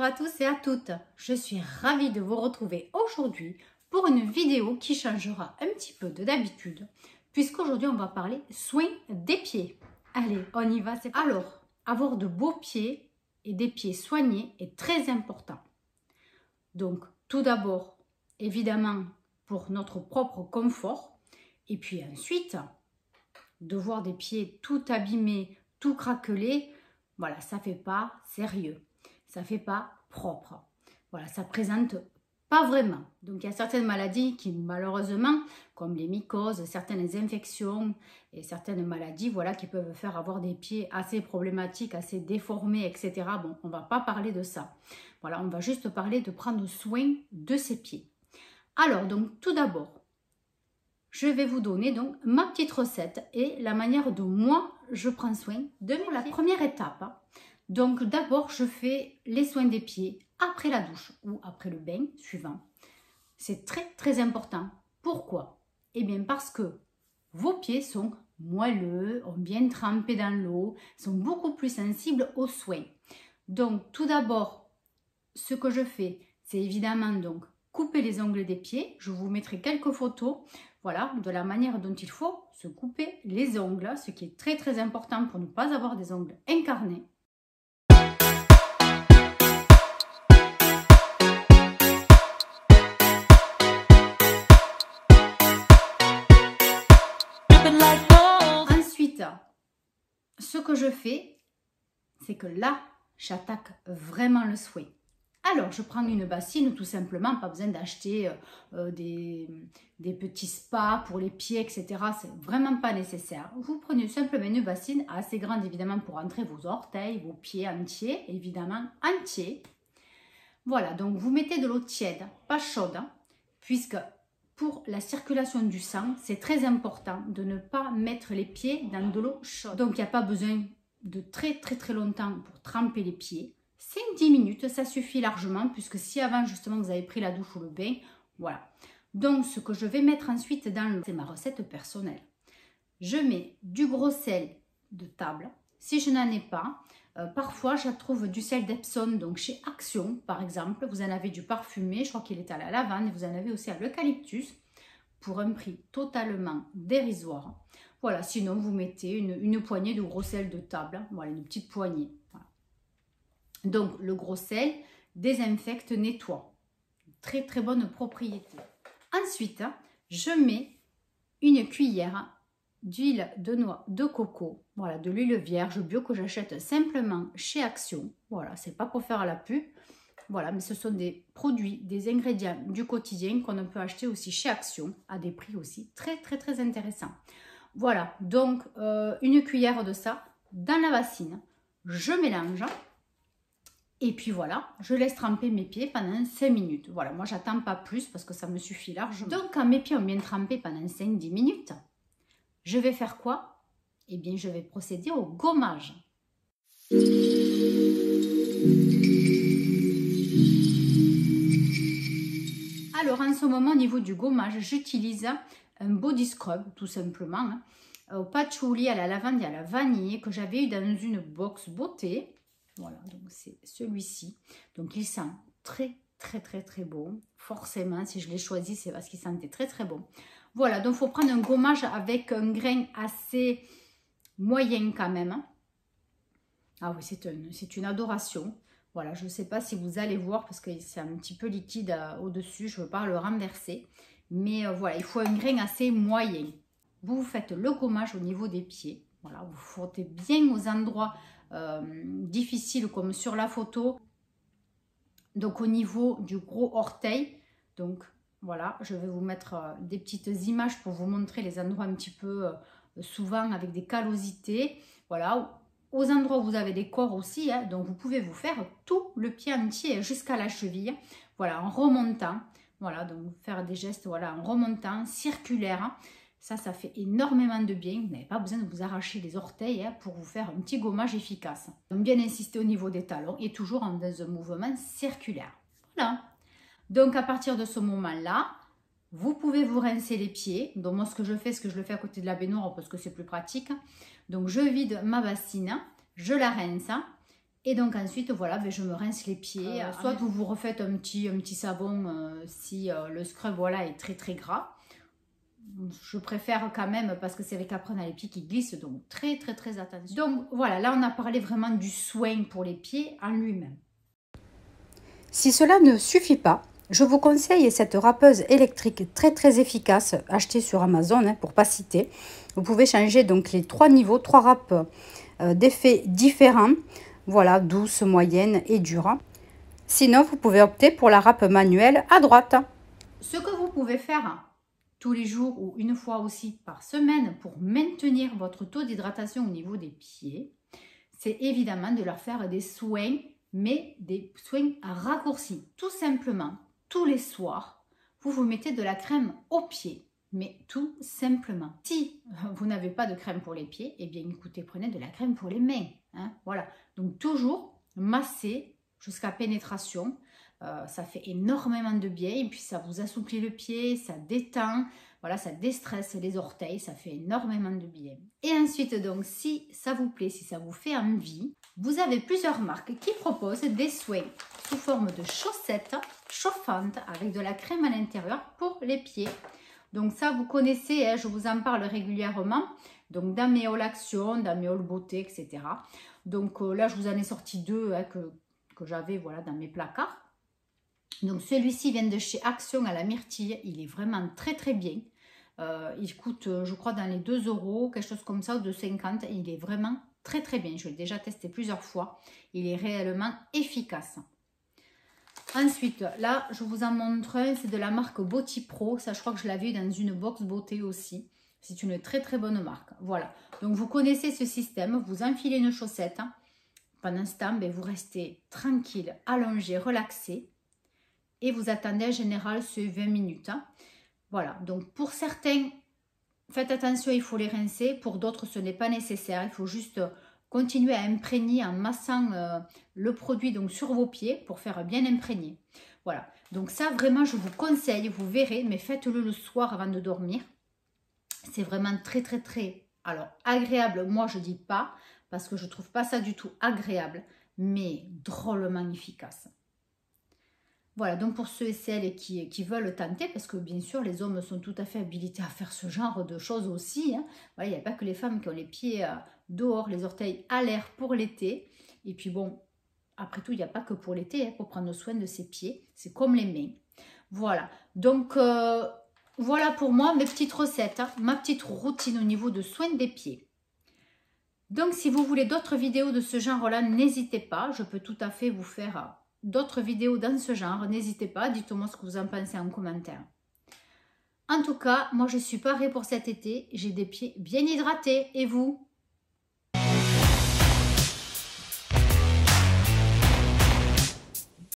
Bonjour à tous et à toutes, je suis ravie de vous retrouver aujourd'hui pour une vidéo qui changera un petit peu de d'habitude, puisqu'aujourd'hui on va parler soins des pieds. Allez, on y va, c'est parti. Alors, avoir de beaux pieds et des pieds soignés est très important. Donc, tout d'abord, évidemment, pour notre propre confort, et puis ensuite, de voir des pieds tout abîmés, tout craquelés, voilà, ça fait pas sérieux. Ça fait pas propre. Voilà, ça présente pas vraiment. Donc, il y a certaines maladies qui, malheureusement, comme les mycoses, certaines infections et certaines maladies, voilà, qui peuvent faire avoir des pieds assez problématiques, assez déformés, etc. Bon, on va pas parler de ça. Voilà, on va juste parler de prendre soin de ses pieds. Alors, donc, tout d'abord, je vais vous donner donc ma petite recette et la manière dont moi, je prends soin de mes pieds. La première étape, donc d'abord, je fais les soins des pieds après la douche ou après le bain, suivant. C'est très très important. Pourquoi? Eh bien parce que vos pieds sont moelleux, ont bien trempé dans l'eau, sont beaucoup plus sensibles aux soins. Donc tout d'abord, ce que je fais, c'est évidemment donc couper les ongles des pieds. Je vous mettrai quelques photos, voilà, de la manière dont il faut se couper les ongles, ce qui est très très important pour ne pas avoir des ongles incarnés. Ensuite, ce que je fais, c'est que là, j'attaque vraiment le soin. Alors, je prends une bassine tout simplement, pas besoin d'acheter des petits spas pour les pieds, etc. C'est vraiment pas nécessaire. Vous prenez simplement une bassine assez grande, évidemment, pour entrer vos orteils, vos pieds entiers, évidemment, entiers. Voilà, donc vous mettez de l'eau tiède, pas chaude, hein, puisque pour la circulation du sang, c'est très important de ne pas mettre les pieds dans de l'eau chaude. Donc, il n'y a pas besoin de très longtemps pour tremper les pieds. 5-10 minutes, ça suffit largement, puisque si avant, justement, vous avez pris la douche ou le bain, voilà. Donc, ce que je vais mettre ensuite dans l'eau, c'est ma recette personnelle. Je mets du gros sel de table. Si je n'en ai pas, parfois, je trouve du sel d'Epsom, donc chez Action, par exemple. Vous en avez du parfumé, je crois qu'il est à la lavande, et vous en avez aussi à l'eucalyptus, pour un prix totalement dérisoire. Voilà, sinon, vous mettez une poignée de gros sel de table. Voilà, une petite poignée. Voilà. Donc, le gros sel désinfecte, nettoie. Très, très bonne propriété. Ensuite, je mets une cuillère d'huile de noix de coco. Voilà, de l'huile vierge bio que j'achète simplement chez Action. Voilà, c'est pas pour faire la pub. Voilà, mais ce sont des produits, des ingrédients du quotidien qu'on peut acheter aussi chez Action à des prix aussi très intéressants. Voilà, donc une cuillère de ça dans la bassine. Je mélange. Et puis voilà, je laisse tremper mes pieds pendant 5 minutes. Voilà, moi j'attends pas plus parce que ça me suffit largement. Donc quand mes pieds ont bien trempé pendant 5-10 minutes, je vais faire quoi? Eh bien, je vais procéder au gommage. Alors en ce moment, au niveau du gommage, j'utilise un body scrub tout simplement, hein, au patchouli, à la lavande et à la vanille que j'avais eu dans une box beauté. Voilà, donc c'est celui-ci. Donc il sent très bon. Forcément, si je l'ai choisi, c'est parce qu'il sentait très bon. Voilà, donc il faut prendre un gommage avec un grain assez moyen quand même. Ah oui, c'est une adoration. Voilà, je ne sais pas si vous allez voir parce que c'est un petit peu liquide au-dessus. Je ne veux pas le renverser. Mais voilà, il faut un grain assez moyen. Vous faites le gommage au niveau des pieds. Voilà, vous frottez bien aux endroits difficiles comme sur la photo. Donc au niveau du gros orteil. Donc voilà, je vais vous mettre des petites images pour vous montrer les endroits un petit peu souvent avec des callosités. Voilà, aux endroits où vous avez des corps aussi, hein, donc vous pouvez vous faire tout le pied entier jusqu'à la cheville. Voilà, en remontant. Voilà, donc faire des gestes, voilà, en remontant, circulaire. Ça fait énormément de bien. Vous n'avez pas besoin de vous arracher les orteils hein, pour vous faire un petit gommage efficace. Donc bien insister au niveau des talons et toujours dans un mouvement circulaire. Voilà. Donc à partir de ce moment-là, vous pouvez vous rincer les pieds. Donc moi ce que je le fais à côté de la baignoire parce que c'est plus pratique. Donc je vide ma bassine, je la rince Et donc ensuite, voilà, ben, je me rince les pieds. Soit vous vous refaites un petit savon si le scrub voilà, est très très gras. Je préfère quand même parce que c'est vrai qu'après on a les pieds qui glissent, donc très très très attention. Donc voilà, là on a parlé vraiment du soin pour les pieds en lui-même. Si cela ne suffit pas, je vous conseille cette râpeuse électrique très très efficace achetée sur Amazon pour pas citer. Vous pouvez changer donc les 3 niveaux, 3 râpes d'effets différents. Voilà, douce, moyenne et dure. Sinon, vous pouvez opter pour la râpe manuelle à droite. Ce que vous pouvez faire tous les jours ou une fois aussi par semaine pour maintenir votre taux d'hydratation au niveau des pieds, c'est évidemment de leur faire des soins, mais des soins raccourcis. Tout simplement, tous les soirs, vous vous mettez de la crème aux pieds. Mais tout simplement. Si vous n'avez pas de crème pour les pieds, eh bien écoutez, prenez de la crème pour les mains. Hein, voilà. Donc toujours masser jusqu'à pénétration. Ça fait énormément de bien et puis ça vous assouplit le pied, ça détend, voilà, ça déstresse les orteils, ça fait énormément de bien. Et ensuite donc, si ça vous plaît, si ça vous fait envie, vous avez plusieurs marques qui proposent des soins sous forme de chaussettes chauffantes avec de la crème à l'intérieur pour les pieds. Donc ça, vous connaissez, hein, je vous en parle régulièrement. Donc dans mes hauls action, dans mes hauls beauté, etc. Donc là, je vous en ai sorti 2 hein, que j'avais voilà, dans mes placards. Donc celui-ci vient de chez Action à la myrtille. Il est vraiment très très bien. Il coûte, je crois, dans les 2 €, quelque chose comme ça, ou 2,50 €. Il est vraiment très très bien. Je l'ai déjà testé plusieurs fois. Il est réellement efficace. Ensuite, là, je vous en montre un, c'est de la marque Beauty Pro. Ça, je crois que je l'avais eu dans une box beauté aussi. C'est une très très bonne marque. Voilà. Donc, vous connaissez ce système. Vous enfilez une chaussette. Pendant ce temps, ben, vous restez tranquille, allongé, relaxé. Et vous attendez en général ces 20 minutes. Voilà. Donc, pour certains, faites attention, il faut les rincer. Pour d'autres, ce n'est pas nécessaire. Il faut juste continuez à imprégner en massant le produit donc sur vos pieds pour faire bien imprégner. Voilà, donc ça vraiment je vous conseille, vous verrez, mais faites-le le soir avant de dormir. C'est vraiment très très très, alors agréable, moi je dis pas, parce que je trouve pas ça du tout agréable, mais drôlement efficace. Voilà, donc pour ceux et celles qui veulent tenter, parce que bien sûr les hommes sont tout à fait habilités à faire ce genre de choses aussi. Hein. Voilà, il n'y a pas que les femmes qui ont les pieds dehors, les orteils à l'air pour l'été. Et puis bon, après tout, il n'y a pas que pour l'été, hein, pour prendre soin de ses pieds. C'est comme les mains. Voilà, donc voilà pour moi mes petites recettes, hein, ma petite routine au niveau de soins des pieds. Donc si vous voulez d'autres vidéos de ce genre-là, n'hésitez pas, je peux tout à fait vous faire d'autres vidéos dans ce genre. N'hésitez pas, dites-moi ce que vous en pensez en commentaire. En tout cas, moi je suis parée pour cet été. J'ai des pieds bien hydratés. Et vous ?